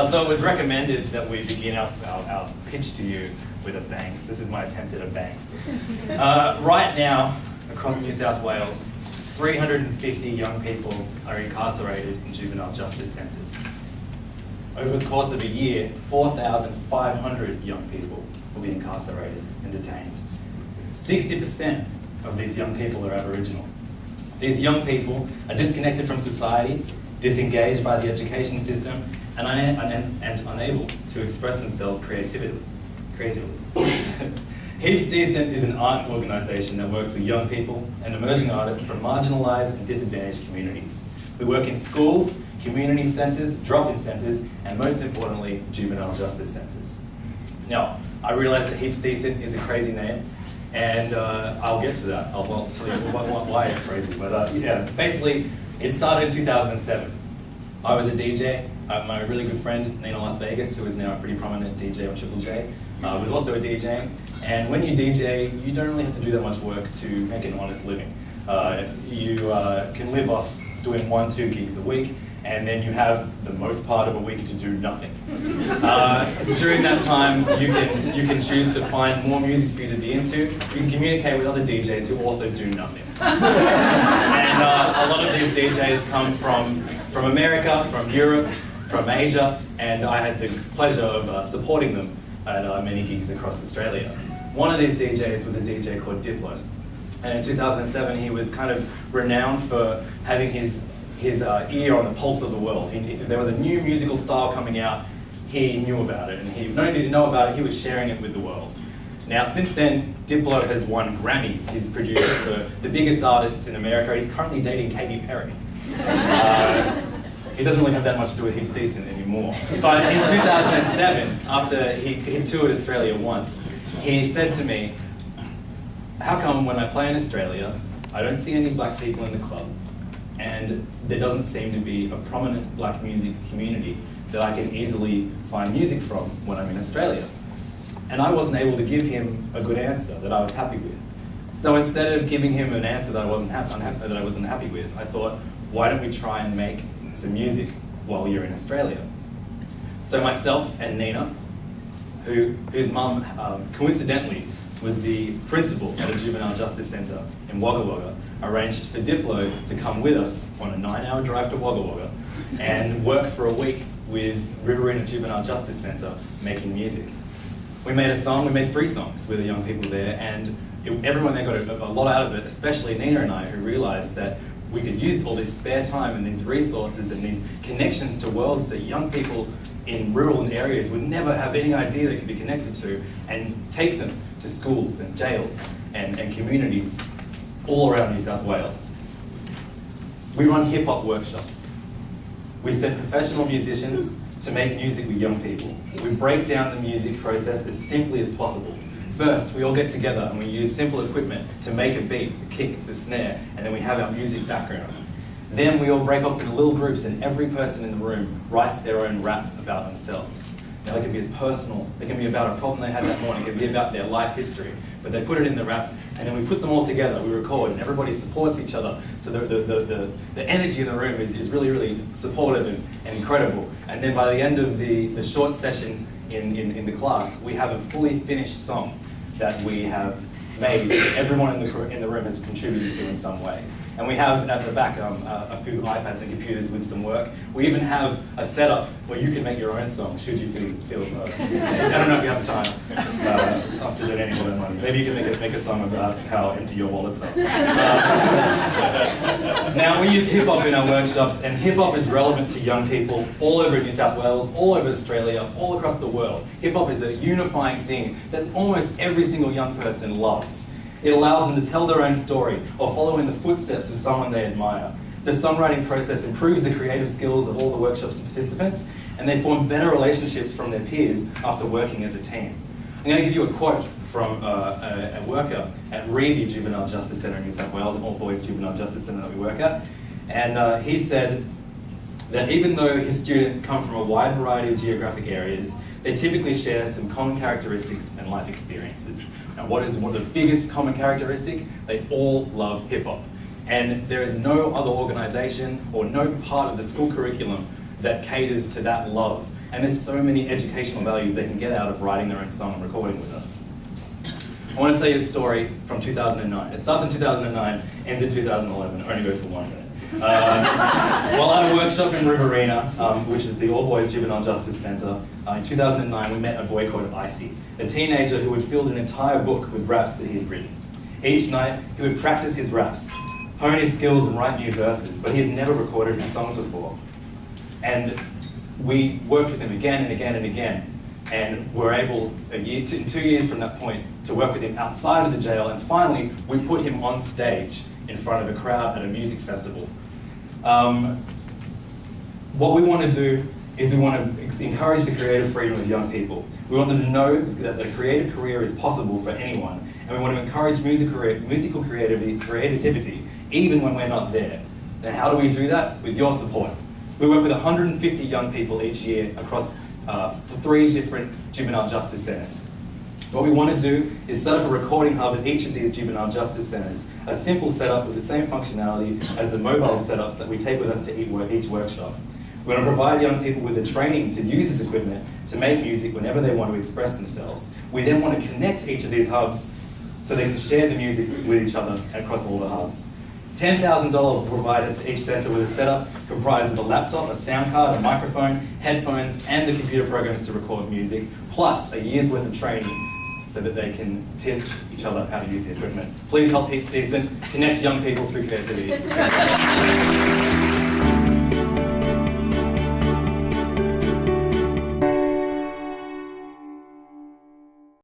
So it was recommended that we begin our pitch to you with a bang. So this is my attempt at a bang. Right now, across New South Wales, 350 young people are incarcerated in juvenile justice centres. Over the course of a year, 4,500 young people will be incarcerated and detained. 60% of these young people are Aboriginal. These young people are disconnected from society, disengaged by the education system, and unable to express themselves creatively. Heaps Decent is an arts organisation that works with young people and emerging artists from marginalised and disadvantaged communities. We work in schools, community centres, drop-in centres, and most importantly, juvenile justice centres. Now, I realise that Heaps Decent is a crazy name, and I'll get to that. I'll tell you why it's crazy. But yeah, basically, it started in 2007. I was a DJ. My really good friend, Nina Las Vegas, who is now a pretty prominent DJ on Triple J, was also a DJ. And when you DJ, you don't really have to do that much work to make an honest living. You can live off doing 1-2 gigs a week, and then you have the most part of a week to do nothing. During that time, you can choose to find more music for you to be into. You can communicate with other DJs who also do nothing. And a lot of these DJs come from America, from Europe, from Asia, and I had the pleasure of supporting them at many gigs across Australia. One of these DJs was a DJ called Diplo. And in 2007, he was kind of renowned for having his ear on the pulse of the world. If there was a new musical style coming out, he knew about it. And he not only did he know about it, he was sharing it with the world. Now, since then, Diplo has won Grammys. He's produced for the biggest artists in America. He's currently dating Katy Perry. He doesn't really have that much to do with Heaps Decent anymore. But in 2007, after he toured Australia once, he said to me, "How come when I play in Australia, I don't see any black people in the club, and there doesn't seem to be a prominent black music community that I can easily find music from when I'm in Australia?" And I wasn't able to give him a good answer that I was happy with. So instead of giving him an answer that I wasn't happy with, I thought, why don't we try and make some music while you're in Australia? So myself and Nina, whose mum coincidentally was the principal at a juvenile justice centre in Wagga Wagga, arranged for Diplo to come with us on a 9-hour drive to Wagga Wagga and work for a week with Riverina Juvenile Justice Centre making music. We made a song, we made 3 songs with the young people there, and everyone there got a lot out of it, especially Nina and I, who realised that we could use all this spare time and these resources and these connections to worlds that young people in rural areas would never have any idea they could be connected to, and take them to schools and jails and communities all around New South Wales. We run hip-hop workshops. We send professional musicians to make music with young people. We break down the music process as simply as possible. First, we all get together and we use simple equipment to make a beat, the kick, the snare, and then we have our music background. Then we all break off into little groups, and every person in the room writes their own rap about themselves. Now, it can be as personal, it can be about a problem they had that morning, it can be about their life history, but they put it in the rap, and then we put them all together, we record, and everybody supports each other. So the energy in the room is really, really supportive and incredible. And then by the end of the short session in the class, we have a fully finished song that we have made, everyone in the room has contributed to in some way. And we have at the back a few iPads and computers with some work. We even have a setup where you can make your own song, should you feel I don't know if you have time after donating all that money. Maybe you can make a song about how empty your wallets are. Now, we use hip-hop in our workshops, and hip-hop is relevant to young people all over New South Wales, all over Australia, all across the world. Hip-hop is a unifying thing that almost every single young person loves. It allows them to tell their own story or follow in the footsteps of someone they admire. The songwriting process improves the creative skills of all the workshops and participants, and they form better relationships from their peers after working as a team. I'm going to give you a quote from a worker at Reevie Juvenile Justice Centre in New South Wales, an all-boys juvenile justice centre that we work at. And he said that even though his students come from a wide variety of geographic areas, they typically share some common characteristics and life experiences. Now, what is one of the biggest common characteristic? They all love hip-hop. And there is no other organisation or no part of the school curriculum that caters to that love. And there's so many educational values they can get out of writing their own song and recording with us. I want to tell you a story from 2009. It starts in 2009, ends in 2011, only goes for 1 minute. While at a workshop in Riverina, which is the all-boys juvenile justice centre, in 2009 we met a boy called Icy, a teenager who had filled an entire book with raps that he had written. Each night he would practice his raps, hone his skills and write new verses, but he had never recorded his songs before. And we worked with him again and again and again, and were able, in 2 years from that point, to work with him outside of the jail, and finally we put him on stage in front of a crowd at a music festival. What we want to do is we want to encourage the creative freedom of young people. We want them to know that a creative career is possible for anyone, and we want to encourage musical creativity even when we're not there. And how do we do that? With your support. We work with 150 young people each year across 3 different juvenile justice centres. What we want to do is set up a recording hub at each of these juvenile justice centres, a simple setup with the same functionality as the mobile setups that we take with us to each workshop. We want to provide young people with the training to use this equipment to make music whenever they want to express themselves. We then want to connect each of these hubs so they can share the music with each other across all the hubs. $10,000 will provide us each centre with a setup comprised of a laptop, a sound card, a microphone, headphones, and the computer programs to record music, plus a year's worth of training so that they can teach each other how to use the equipment. Please help Heaps Decent connect young people through creativity.